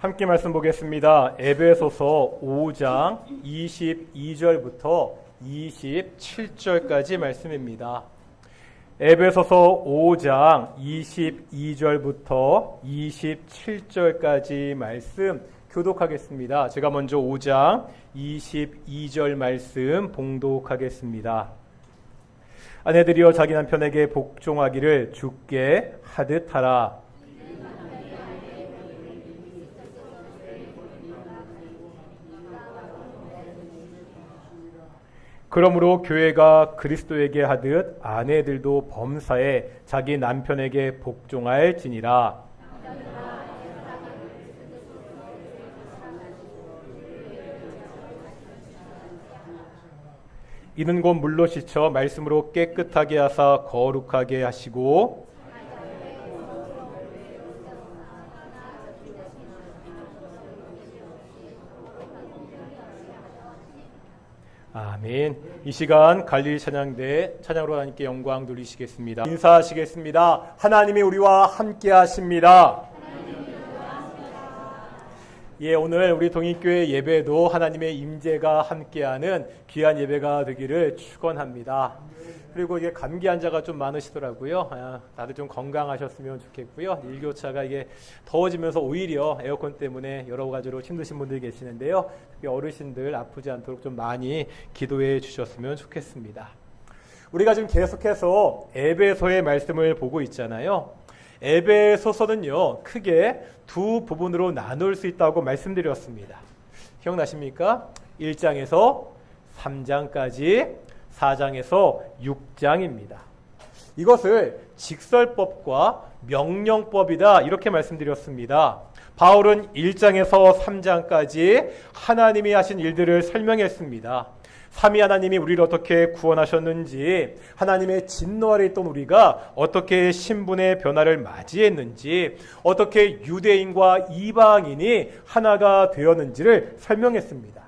함께 말씀 보겠습니다. 에베소서 5장 22절부터 27절까지 말씀입니다. 에베소서 5장 22절부터 27절까지 말씀 교독하겠습니다. 제가 먼저 5장 22절 말씀 봉독하겠습니다. 아내들이여 자기 남편에게 복종하기를 주께 하듯 하라. 그러므로 교회가 그리스도에게 하듯 아내들도 범사에 자기 남편에게 복종할지니라. 이는 곧 물로 씻어 말씀으로 깨끗하게 하사 거룩하게 하시고 아멘. 이 시간 갈릴리 찬양대 찬양으로 하나님께 영광 돌리시겠습니다. 인사하시겠습니다. 하나님이 우리와 함께 하십니다. 예, 오늘 우리 동익교회 예배도 하나님의 임재가 함께하는 귀한 예배가 되기를 축원합니다. 그리고 이게 감기 환자가 좀 많으시더라고요. 다들 좀 건강하셨으면 좋겠고요. 일교차가 이게 더워지면서 오히려 에어컨 때문에 여러 가지로 힘드신 분들이 계시는데요. 특히 어르신들 아프지 않도록 좀 많이 기도해 주셨으면 좋겠습니다. 우리가 지금 계속해서 에베소의 말씀을 보고 있잖아요. 에베소서는요, 크게 두 부분으로 나눌 수 있다고 말씀드렸습니다. 기억나십니까? 1장에서 3장까지 4장에서 6장입니다. 이것을 직설법과 명령법이다 이렇게 말씀드렸습니다. 바울은 1장에서 3장까지 하나님이 하신 일들을 설명했습니다. 삼위 하나님이 우리를 어떻게 구원하셨는지, 하나님의 진노 아래 있던 우리가 어떻게 신분의 변화를 맞이했는지, 어떻게 유대인과 이방인이 하나가 되었는지를 설명했습니다.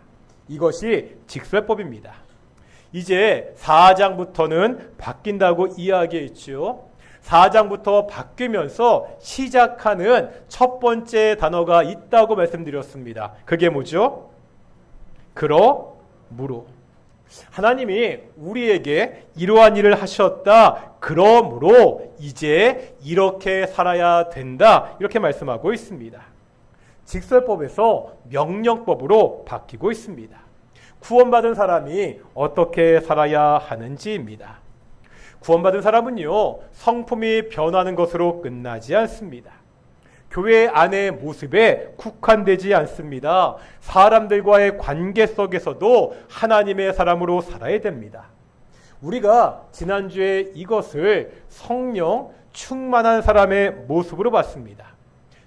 이것이 직설법입니다. 이제 4장부터는 바뀐다고 이야기했죠. 4장부터 바뀌면서 시작하는 첫 번째 단어가 있다고 말씀드렸습니다. 그게 뭐죠? 그러므로. 하나님이 우리에게 이러한 일을 하셨다. 그러므로 이제 이렇게 살아야 된다. 이렇게 말씀하고 있습니다. 직설법에서 명령법으로 바뀌고 있습니다. 구원받은 사람이 어떻게 살아야 하는지입니다. 구원받은 사람은요, 성품이 변하는 것으로 끝나지 않습니다. 교회 안의 모습에 국한되지 않습니다. 사람들과의 관계 속에서도 하나님의 사람으로 살아야 됩니다. 우리가 지난주에 이것을 성령 충만한 사람의 모습으로 봤습니다.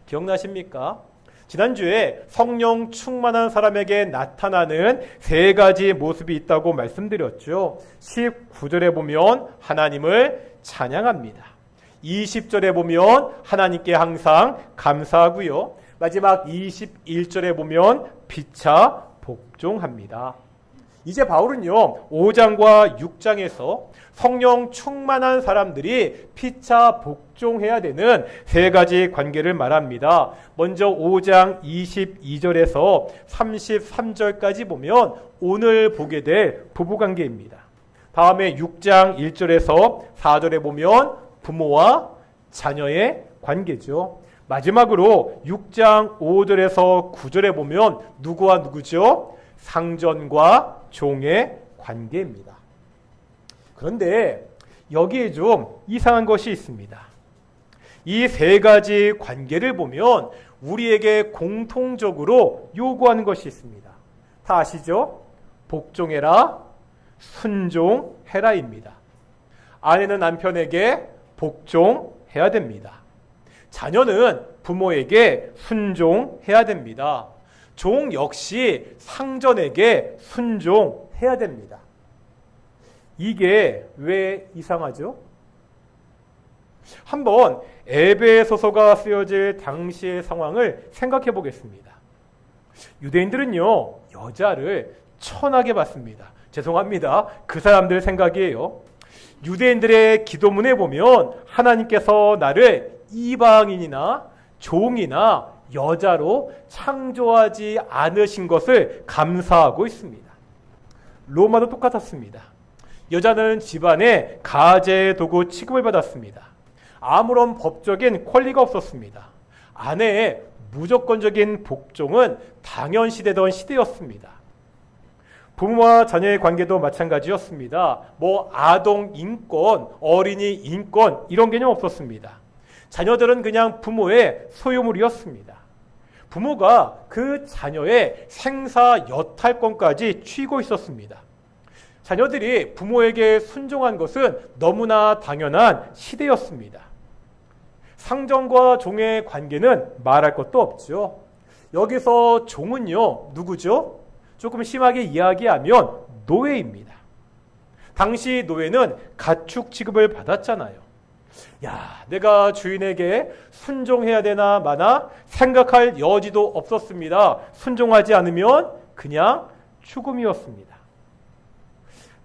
기억나십니까? 지난주에 성령 충만한 사람에게 나타나는 세 가지 모습이 있다고 말씀드렸죠. 19절에 보면 하나님을 찬양합니다. 20절에 보면 하나님께 항상 감사하고요. 마지막 21절에 보면 피차 복종합니다. 이제 바울은요, 5장과 6장에서 성령 충만한 사람들이 피차 복종해야 되는 세 가지 관계를 말합니다. 먼저 5장 22절에서 33절까지 보면 오늘 보게 될 부부관계입니다. 다음에 6장 1절에서 4절에 보면 부모와 자녀의 관계죠. 마지막으로 6장 5절에서 9절에 보면 누구와 누구죠? 상전과 종의 관계입니다. 그런데 여기에 좀 이상한 것이 있습니다. 이 세 가지 관계를 보면 우리에게 공통적으로 요구하는 것이 있습니다. 다 아시죠? 복종해라, 순종해라입니다. 아내는 남편에게 복종해야 됩니다. 자녀는 부모에게 순종해야 됩니다. 종 역시 상전에게 순종해야 됩니다. 이게 왜 이상하죠? 한번 에베소서가 쓰여질 당시의 상황을 생각해 보겠습니다. 유대인들은요, 여자를 천하게 봤습니다. 죄송합니다. 그 사람들 생각이에요. 유대인들의 기도문에 보면 하나님께서 나를 이방인이나 종이나 여자로 창조하지 않으신 것을 감사하고 있습니다. 로마도 똑같았습니다. 여자는 집안의 가재 도구 취급을 받았습니다. 아무런 법적인 권리가 없었습니다. 아내의 무조건적인 복종은 당연시되던 시대였습니다. 부모와 자녀의 관계도 마찬가지였습니다. 아동 인권, 어린이 인권 이런 개념 없었습니다. 자녀들은 그냥 부모의 소유물이었습니다. 부모가 그 자녀의 생사 여탈권까지 쥐고 있었습니다. 자녀들이 부모에게 순종한 것은 너무나 당연한 시대였습니다. 상정과 종의 관계는 말할 것도 없죠. 여기서 종은요, 누구죠? 조금 심하게 이야기하면 노예입니다. 당시 노예는 가축 취급을 받았잖아요. 내가 주인에게 순종해야 되나 마나 생각할 여지도 없었습니다. 순종하지 않으면 그냥 죽음이었습니다.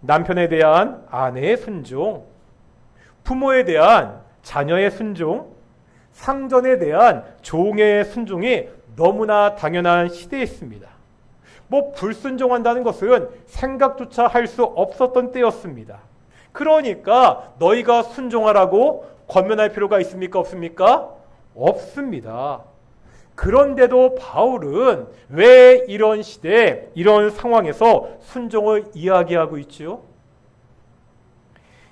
남편에 대한 아내의 순종, 부모에 대한 자녀의 순종, 상전에 대한 종의 순종이 너무나 당연한 시대에 있습니다. 불순종한다는 것은 생각조차 할 수 없었던 때였습니다. 그러니까 너희가 순종하라고 권면할 필요가 있습니까? 없습니까? 없습니다. 그런데도 바울은 왜 이런 시대에 이런 상황에서 순종을 이야기하고 있죠?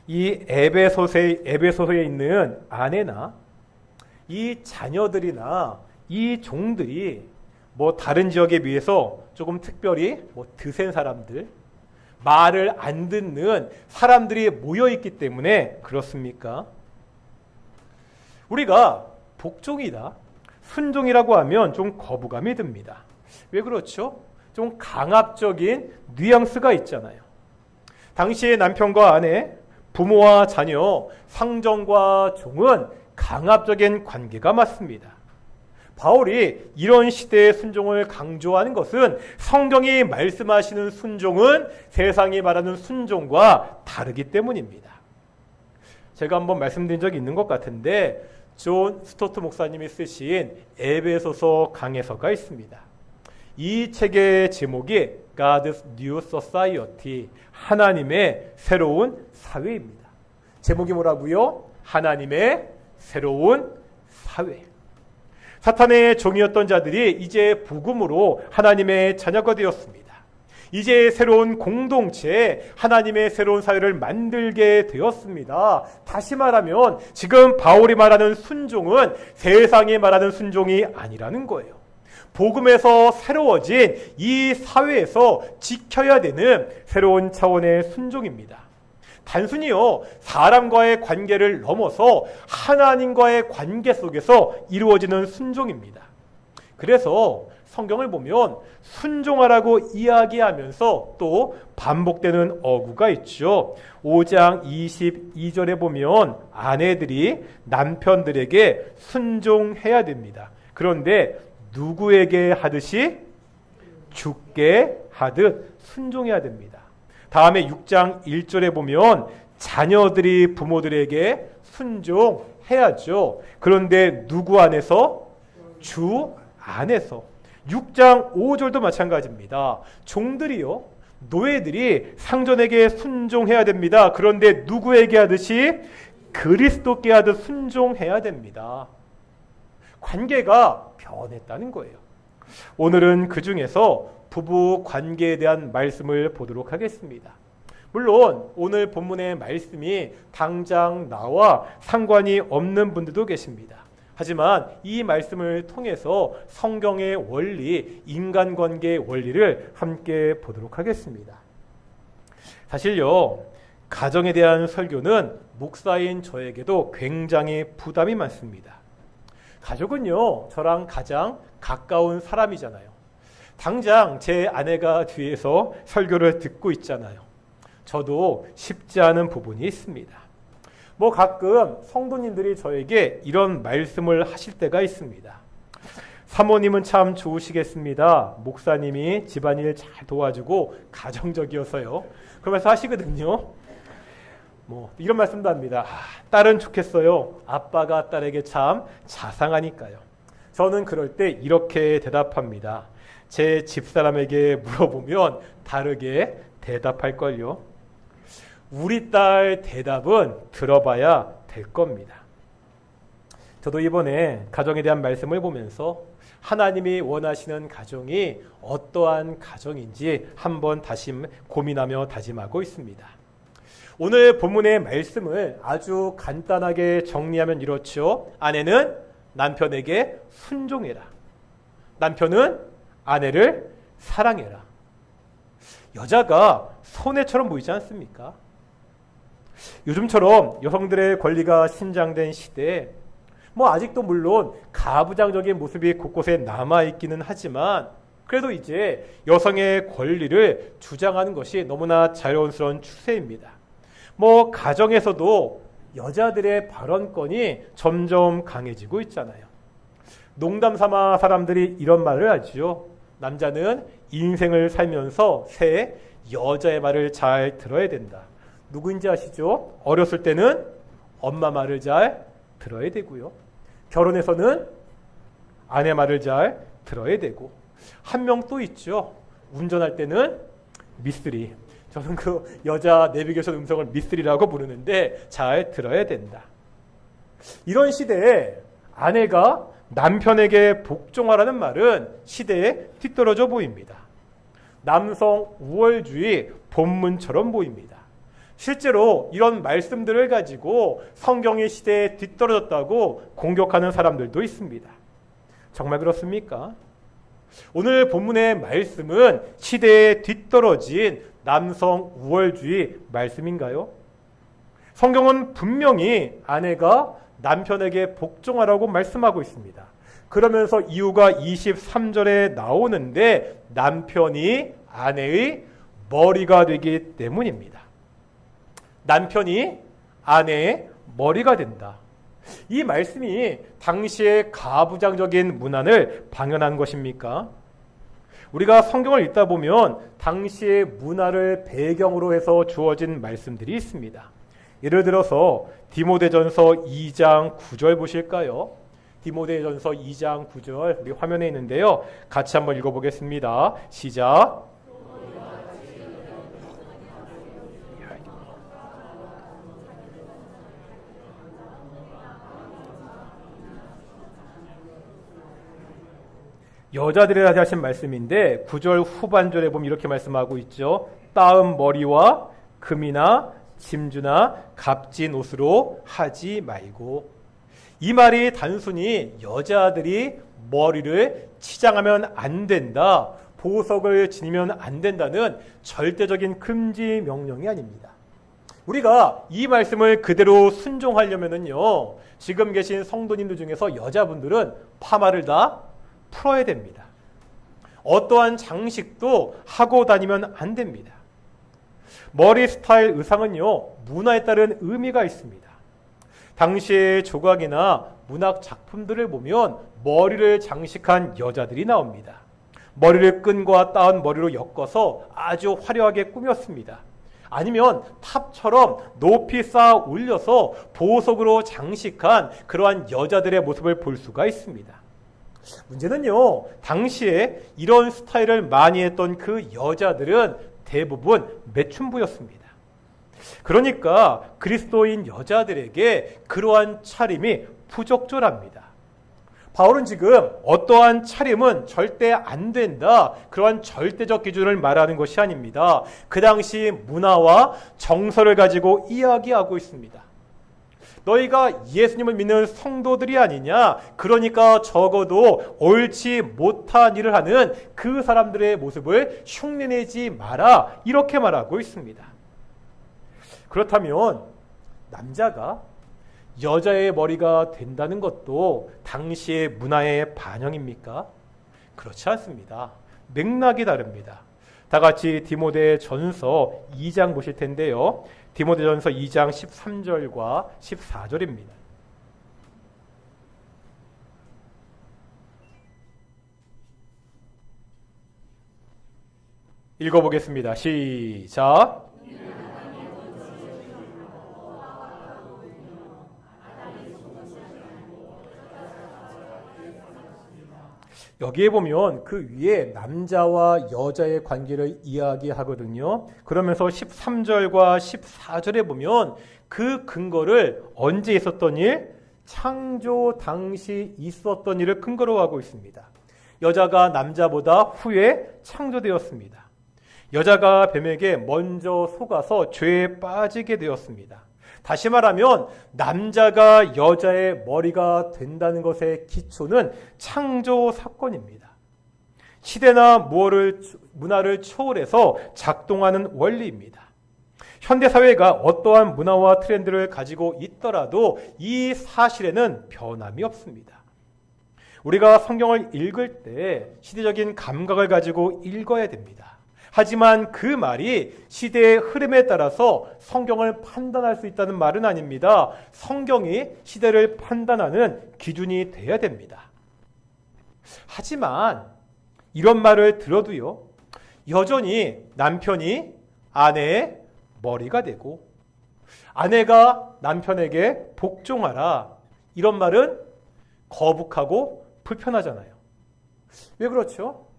이 에베소서에 있는 아내나 이 자녀들이나 이 종들이 다른 지역에 비해서 조금 특별히 드센 사람들, 말을 안 듣는 사람들이 모여있기 때문에 그렇습니까? 우리가 복종이다, 순종이라고 하면 좀 거부감이 듭니다. 왜 그렇죠? 좀 강압적인 뉘앙스가 있잖아요. 당시의 남편과 아내, 부모와 자녀, 상정과 종은 강압적인 관계가 맞습니다. 바울이 이런 시대의 순종을 강조하는 것은 성경이 말씀하시는 순종은 세상이 말하는 순종과 다르기 때문입니다. 제가 한번 말씀드린 적이 있는 것 같은데 존 스토트 목사님이 쓰신 에베소서 강해서가 있습니다. 이 책의 제목이 God's New Society, 하나님의 새로운 사회입니다. 제목이 뭐라고요? 하나님의 새로운 사회. 사탄의 종이었던 자들이 이제 복음으로 하나님의 자녀가 되었습니다. 이제 새로운 공동체, 하나님의 새로운 사회를 만들게 되었습니다. 다시 말하면 지금 바울이 말하는 순종은 세상이 말하는 순종이 아니라는 거예요. 복음에서 새로워진 이 사회에서 지켜야 되는 새로운 차원의 순종입니다. 단순히요, 사람과의 관계를 넘어서 하나님과의 관계 속에서 이루어지는 순종입니다. 그래서 성경을 보면 순종하라고 이야기하면서 또 반복되는 어구가 있죠. 5장 22절에 보면 아내들이 남편들에게 순종해야 됩니다. 그런데 누구에게 하듯이? 주께 하듯 순종해야 됩니다. 다음에 6장 1절에 보면 자녀들이 부모들에게 순종해야죠. 그런데 누구 안에서? 주 안에서. 6장 5절도 마찬가지입니다. 종들이요, 노예들이 상전에게 순종해야 됩니다. 그런데 누구에게 하듯이? 그리스도께 하듯 순종해야 됩니다. 관계가 변했다는 거예요. 오늘은 그 중에서 부부 관계에 대한 말씀을 보도록 하겠습니다. 물론 오늘 본문의 말씀이 당장 나와 상관이 없는 분들도 계십니다. 하지만 이 말씀을 통해서 성경의 원리, 인간관계의 원리를 함께 보도록 하겠습니다. 사실요, 가정에 대한 설교는 목사인 저에게도 굉장히 부담이 많습니다. 가족은요, 저랑 가장 가까운 사람이잖아요. 당장 제 아내가 뒤에서 설교를 듣고 있잖아요. 저도 쉽지 않은 부분이 있습니다. 가끔 성도님들이 저에게 이런 말씀을 하실 때가 있습니다. 사모님은 참 좋으시겠습니다. 목사님이 집안일 잘 도와주고 가정적이어서요. 그러면서 하시거든요. 이런 말씀도 합니다. 딸은 좋겠어요. 아빠가 딸에게 참 자상하니까요. 저는 그럴 때 이렇게 대답합니다. 제 집사람에게 물어보면 다르게 대답할걸요. 우리 딸 대답은 들어봐야 될 겁니다. 저도 이번에 가정에 대한 말씀을 보면서 하나님이 원하시는 가정이 어떠한 가정인지 한번 다시 고민하며 다짐하고 있습니다. 오늘 본문의 말씀을 아주 간단하게 정리하면 이렇죠. 아내는 남편에게 순종해라. 남편은 아내를 사랑해라. 여자가 손해처럼 보이지 않습니까? 요즘처럼 여성들의 권리가 신장된 시대에 아직도 물론 가부장적인 모습이 곳곳에 남아있기는 하지만 그래도 이제 여성의 권리를 주장하는 것이 너무나 자연스러운 추세입니다. 가정에서도 여자들의 발언권이 점점 강해지고 있잖아요. 농담 삼아 사람들이 이런 말을 하죠. 남자는 인생을 살면서 새 여자의 말을 잘 들어야 된다. 누구인지 아시죠? 어렸을 때는 엄마 말을 잘 들어야 되고요. 결혼해서는 아내 말을 잘 들어야 되고, 한 명 또 있죠. 운전할 때는 미쓰리. 저는 그 여자 내비게이션 음성을 미쓰리라고 부르는데 잘 들어야 된다. 이런 시대에 아내가 남편에게 복종하라는 말은 시대에 뒤떨어져 보입니다. 남성 우월주의 본문처럼 보입니다. 실제로 이런 말씀들을 가지고 성경의 시대에 뒤떨어졌다고 공격하는 사람들도 있습니다. 정말 그렇습니까? 오늘 본문의 말씀은 시대에 뒤떨어진 남성 우월주의 말씀인가요? 성경은 분명히 아내가 남편에게 복종하라고 말씀하고 있습니다. 그러면서 이유가 23절에 나오는데 남편이 아내의 머리가 되기 때문입니다. 남편이 아내의 머리가 된다. 이 말씀이 당시의 가부장적인 문화를 방연한 것입니까? 우리가 성경을 읽다 보면 당시의 문화를 배경으로 해서 주어진 말씀들이 있습니다. 예를 들어서 디모데전서 2장 9절 보실까요? 디모데전서 2장 9절 우리 화면에 있는데요. 같이 한번 읽어보겠습니다. 시작. 여자들에 하신 말씀인데 9절 후반절에 보면 이렇게 말씀하고 있죠. 따은 머리와 금이나 짐주나 값진 옷으로 하지 말고. 이 말이 단순히 여자들이 머리를 치장하면 안 된다, 보석을 지니면 안 된다는 절대적인 금지 명령이 아닙니다. 우리가 이 말씀을 그대로 순종하려면요, 지금 계신 성도님들 중에서 여자분들은 파마를 다 풀어야 됩니다. 어떠한 장식도 하고 다니면 안 됩니다. 머리 스타일 의상은요, 문화에 따른 의미가 있습니다. 당시의 조각이나 문학 작품들을 보면 머리를 장식한 여자들이 나옵니다. 머리를 끈과 따은 머리로 엮어서 아주 화려하게 꾸몄습니다. 아니면 탑처럼 높이 쌓아 올려서 보석으로 장식한 그러한 여자들의 모습을 볼 수가 있습니다. 문제는요, 당시에 이런 스타일을 많이 했던 그 여자들은 대부분 매춘부였습니다. 그러니까 그리스도인 여자들에게 그러한 차림이 부적절합니다. 바울은 지금 어떠한 차림은 절대 안 된다, 그러한 절대적 기준을 말하는 것이 아닙니다. 그 당시 문화와 정서를 가지고 이야기하고 있습니다. 너희가 예수님을 믿는 성도들이 아니냐, 그러니까 적어도 옳지 못한 일을 하는 그 사람들의 모습을 흉내내지 마라, 이렇게 말하고 있습니다. 그렇다면 남자가 여자의 머리가 된다는 것도 당시의 문화의 반영입니까? 그렇지 않습니다. 맥락이 다릅니다. 다 같이 디모데전서 2장 보실 텐데요. 디모데전서 2장 13절과 14절입니다. 읽어보겠습니다. 시작. 여기에 보면 그 위에 남자와 여자의 관계를 이야기하거든요. 그러면서 13절과 14절에 보면 그 근거를 언제 있었던 일? 창조 당시 있었던 일을 근거로 하고 있습니다. 여자가 남자보다 후에 창조되었습니다. 여자가 뱀에게 먼저 속아서 죄에 빠지게 되었습니다. 다시 말하면 남자가 여자의 머리가 된다는 것의 기초는 창조 사건입니다. 시대나 문화를 초월해서 작동하는 원리입니다. 현대사회가 어떠한 문화와 트렌드를 가지고 있더라도 이 사실에는 변함이 없습니다. 우리가 성경을 읽을 때 시대적인 감각을 가지고 읽어야 됩니다. 하지만 그 말이 시대의 흐름에 따라서 성경을 판단할 수 있다는 말은 아닙니다. 성경이 시대를 판단하는 기준이 돼야 됩니다. 하지만 이런 말을 들어도요, 여전히 남편이 아내의 머리가 되고 아내가 남편에게 복종하라, 이런 말은 거북하고 불편하잖아요. 왜 그렇죠?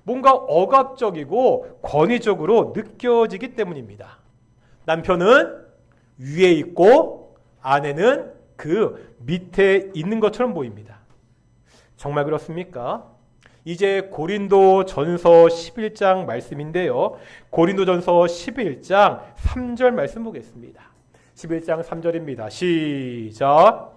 뭔가 억압적이고 권위적으로 느껴지기 때문입니다. 남편은 위에 있고 아내는 그 밑에 있는 것처럼 보입니다. 정말 그렇습니까? 이제 고린도전서 11장 말씀인데요. 고린도전서 11장 3절 말씀 보겠습니다. 11장 3절입니다. 시작.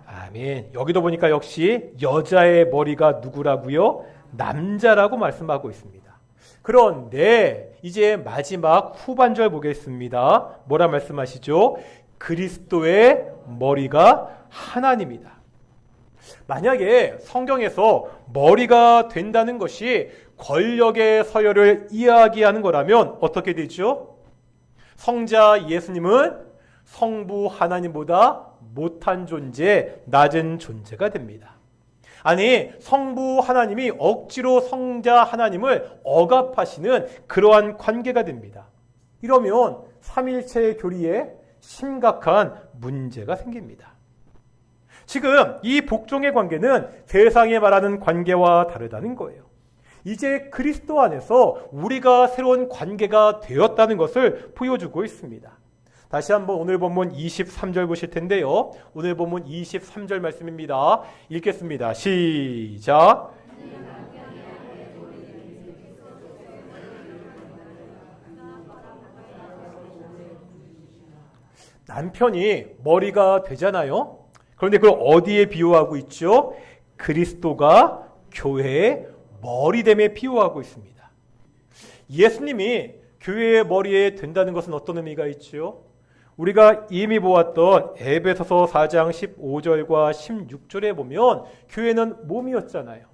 아멘. 여기도 보니까 역시 여자의 머리가 누구라고요? 남자라고 말씀하고 있습니다. 그런데 이제 마지막 후반절 보겠습니다. 뭐라 말씀하시죠? 그리스도의 머리가 하나님이다. 만약에 성경에서 머리가 된다는 것이 권력의 서열을 이야기하는 거라면 어떻게 되죠? 성자 예수님은 성부 하나님보다 못한 존재, 낮은 존재가 됩니다. 아니, 성부 하나님이 억지로 성자 하나님을 억압하시는 그러한 관계가 됩니다. 이러면 삼일체의 교리에 심각한 문제가 생깁니다. 지금 이 복종의 관계는 세상에 말하는 관계와 다르다는 거예요. 이제 그리스도 안에서 우리가 새로운 관계가 되었다는 것을 보여주고 있습니다. 다시 한번 오늘 본문 23절 보실 텐데요. 오늘 본문 23절 말씀입니다. 읽겠습니다. 시작. 남편이 머리가 되잖아요. 그런데 그걸 어디에 비유하고 있죠? 그리스도가 교회의 머리됨에 비유하고 있습니다. 예수님이 교회의 머리에 된다는 것은 어떤 의미가 있죠? 우리가 이미 보았던 에베소서 4장 15절과 16절에 보면 교회는 몸이었잖아요.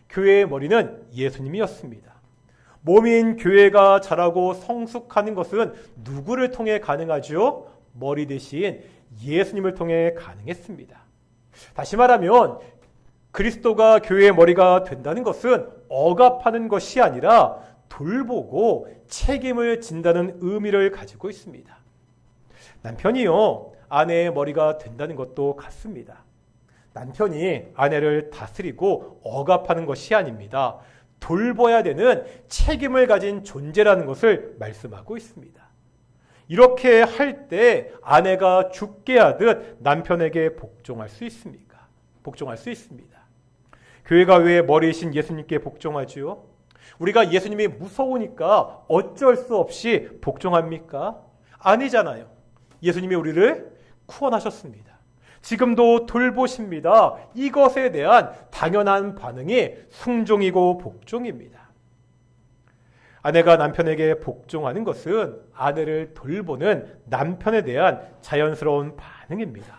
교회의 머리는 예수님이었습니다. 몸인 교회가 자라고 성숙하는 것은 누구를 통해 가능하죠? 머리 대신 예수님을 통해 가능했습니다. 다시 말하면 그리스도가 교회의 머리가 된다는 것은 억압하는 것이 아니라 돌보고 책임을 진다는 의미를 가지고 있습니다. 남편이요, 아내의 머리가 된다는 것도 같습니다. 남편이 아내를 다스리고 억압하는 것이 아닙니다. 돌봐야 되는 책임을 가진 존재라는 것을 말씀하고 있습니다. 이렇게 할 때 아내가 죽게 하듯 남편에게 복종할 수 있습니까? 복종할 수 있습니다. 교회가 왜 머리이신 예수님께 복종하지요? 우리가 예수님이 무서우니까 어쩔 수 없이 복종합니까? 아니잖아요. 예수님이 우리를 구원하셨습니다. 지금도 돌보십니다. 이것에 대한 당연한 반응이 순종이고 복종입니다. 아내가 남편에게 복종하는 것은 아내를 돌보는 남편에 대한 자연스러운 반응입니다.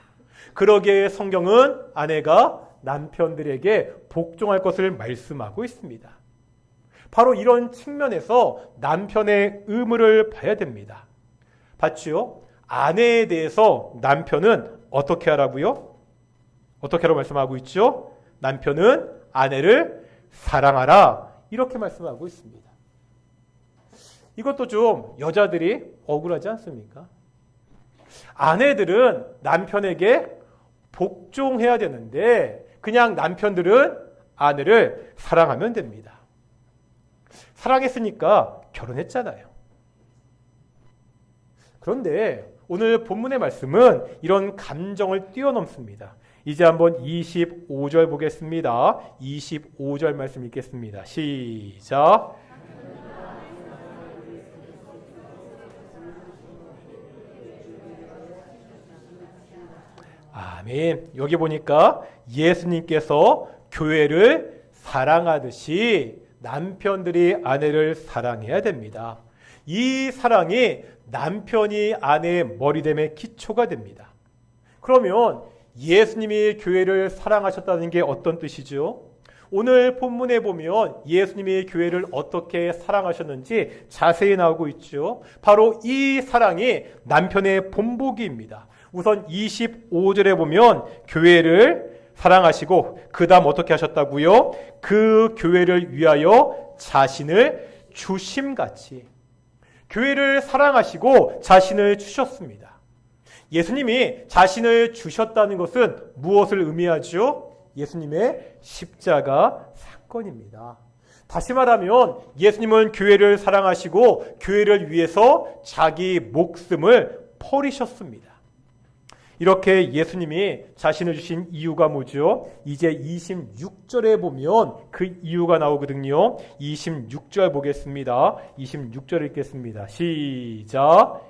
그러기에 성경은 아내가 남편들에게 복종할 것을 말씀하고 있습니다. 바로 이런 측면에서 남편의 의무를 봐야 됩니다. 봤지요? 아내에 대해서 남편은 어떻게 하라고요? 어떻게 하라고 말씀하고 있죠? 남편은 아내를 사랑하라, 이렇게 말씀하고 있습니다. 이것도 좀 여자들이 억울하지 않습니까? 아내들은 남편에게 복종해야 되는데 그냥 남편들은 아내를 사랑하면 됩니다. 사랑했으니까 결혼했잖아요. 그런데 오늘 본문의 말씀은 이런 감정을 뛰어넘습니다. 이제 한번 25절 보겠습니다. 25절 말씀 읽겠습니다. 시작. 아멘. 여기 보니까 예수님께서 교회를 사랑하듯이 남편들이 아내를 사랑해야 됩니다. 이 사랑이 남편이 아내의 머리됨의 기초가 됩니다. 그러면 예수님이 교회를 사랑하셨다는 게 어떤 뜻이죠? 오늘 본문에 보면 예수님이 교회를 어떻게 사랑하셨는지 자세히 나오고 있죠. 바로 이 사랑이 남편의 본보기입니다. 우선 25절에 보면 교회를 사랑하시고 그 다음 어떻게 하셨다고요? 그 교회를 위하여 자신을 주심같이 교회를 사랑하시고 자신을 주셨습니다. 예수님이 자신을 주셨다는 것은 무엇을 의미하죠? 예수님의 십자가 사건입니다. 다시 말하면 예수님은 교회를 사랑하시고 교회를 위해서 자기 목숨을 버리셨습니다. 이렇게 예수님이 자신을 주신 이유가 뭐죠? 이제 26절에 보면 그 이유가 나오거든요. 26절 보겠습니다. 26절 읽겠습니다. 시작.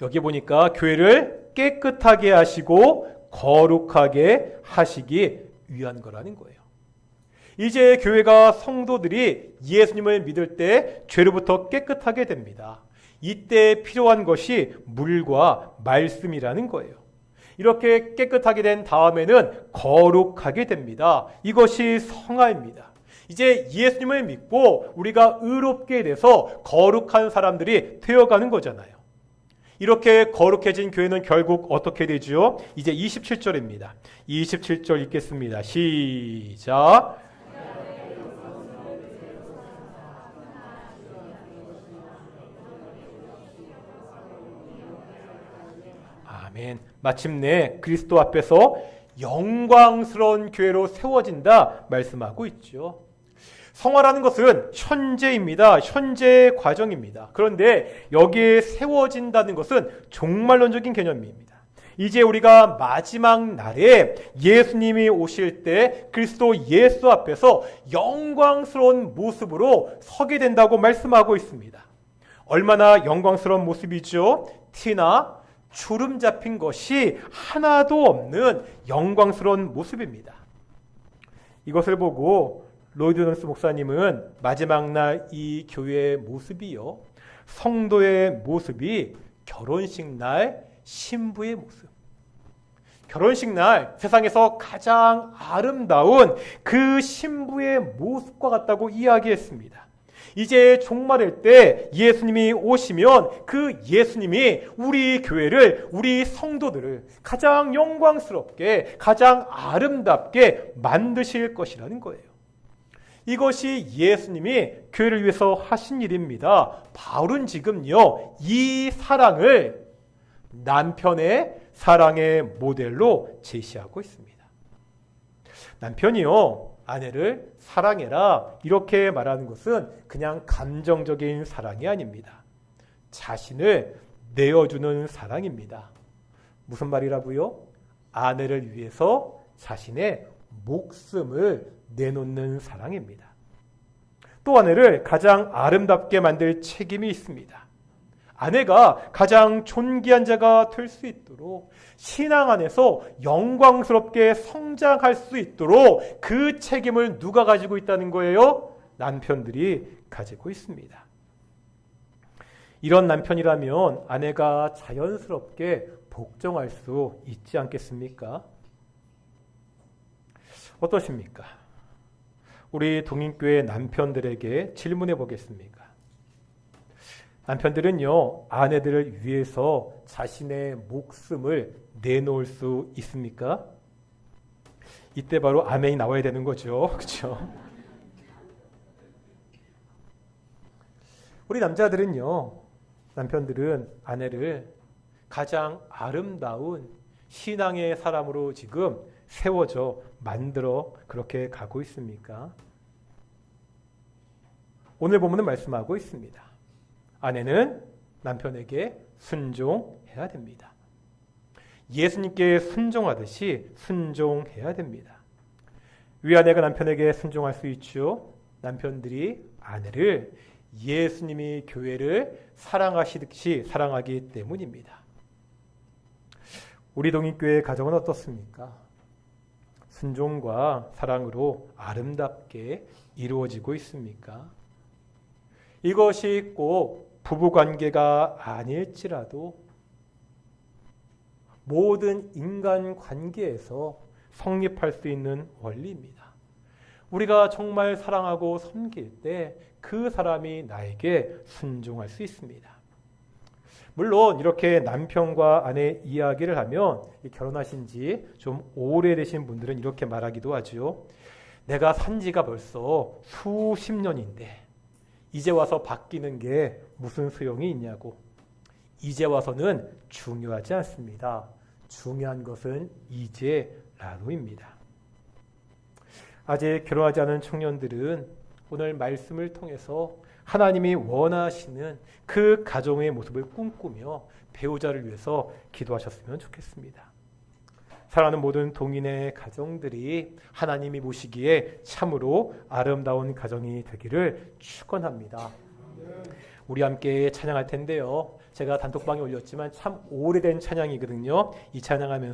여기 보니까 교회를 깨끗하게 하시고 거룩하게 하시기 위한 거라는 거예요. 이제 교회가 성도들이 예수님을 믿을 때 죄로부터 깨끗하게 됩니다. 이때 필요한 것이 물과 말씀이라는 거예요. 이렇게 깨끗하게 된 다음에는 거룩하게 됩니다. 이것이 성화입니다. 이제 예수님을 믿고 우리가 의롭게 돼서 거룩한 사람들이 되어가는 거잖아요. 이렇게 거룩해진 교회는 결국 어떻게 되죠? 이제 27절입니다. 27절 읽겠습니다. 시작. 아멘. 마침내 그리스도 앞에서 영광스러운 교회로 세워진다 말씀하고 있죠. 성화라는 것은 현재입니다. 현재 과정입니다. 그런데 여기에 세워진다는 것은 종말론적인 개념입니다. 이제 우리가 마지막 날에 예수님이 오실 때 그리스도 예수 앞에서 영광스러운 모습으로 서게 된다고 말씀하고 있습니다. 얼마나 영광스러운 모습이죠? 티나 주름 잡힌 것이 하나도 없는 영광스러운 모습입니다. 이것을 보고 로이드 존스 목사님은 마지막 날 이 교회의 모습이요, 성도의 모습이 결혼식 날 신부의 모습, 결혼식 날 세상에서 가장 아름다운 그 신부의 모습과 같다고 이야기했습니다. 이제 종말일 때 예수님이 오시면 그 예수님이 우리 교회를, 우리 성도들을 가장 영광스럽게, 가장 아름답게 만드실 것이라는 거예요. 이것이 예수님이 교회를 위해서 하신 일입니다. 바울은 지금요, 이 사랑을 남편의 사랑의 모델로 제시하고 있습니다. 남편이요, 아내를 사랑해라 이렇게 말하는 것은 그냥 감정적인 사랑이 아닙니다. 자신을 내어주는 사랑입니다. 무슨 말이라고요? 아내를 위해서 자신의 목숨을 내놓는 사랑입니다. 또 아내를 가장 아름답게 만들 책임이 있습니다. 아내가 가장 존귀한 자가 될 수 있도록, 신앙 안에서 영광스럽게 성장할 수 있도록 그 책임을 누가 가지고 있다는 거예요? 남편들이 가지고 있습니다. 이런 남편이라면 아내가 자연스럽게 복종할 수 있지 않겠습니까? 어떠십니까? 우리 동인교회 남편들에게 질문해 보겠습니다. 남편들은요, 아내들을 위해서 자신의 목숨을 내놓을 수 있습니까? 이때 바로 아멘이 나와야 되는 거죠. 그렇죠? 우리 남자들은요, 남편들은 아내를 가장 아름다운 신앙의 사람으로 지금 세워져 만들어 그렇게 가고 있습니까? 오늘 본문은 말씀하고 있습니다. 아내는 남편에게 순종해야 됩니다. 예수님께 순종하듯이 순종해야 됩니다. 위아내가 남편에게 순종할 수 있죠. 남편들이 아내를 예수님이 교회를 사랑하시듯이 사랑하기 때문입니다. 우리 동익교회 가정은 어떻습니까? 순종과 사랑으로 아름답게 이루어지고 있습니까? 이것이 꼭 부부관계가 아닐지라도 모든 인간관계에서 성립할 수 있는 원리입니다. 우리가 정말 사랑하고 섬길 때 그 사람이 나에게 순종할 수 있습니다. 물론 이렇게 남편과 아내 이야기를 하면 결혼하신 지 좀 오래되신 분들은 이렇게 말하기도 하죠. 내가 산 지가 벌써 수십 년인데 이제 와서 바뀌는 게 무슨 소용이 있냐고. 이제 와서는 중요하지 않습니다. 중요한 것은 이제라도입니다. 아직 결혼하지 않은 청년들은 오늘 말씀을 통해서 하나님이 원하시는 그 가정의 모습을 꿈꾸며 배우자를 위해서 기도하셨으면 좋겠습니다. 사랑하는 모든 동인의 가정들이 하나님이 보시기에 참으로 아름다운 가정이 되기를 축원합니다. 우리 함께 찬양할 텐데요. 제가 단톡방에 올렸지만 참 오래된 찬양이거든요. 이 찬양하면서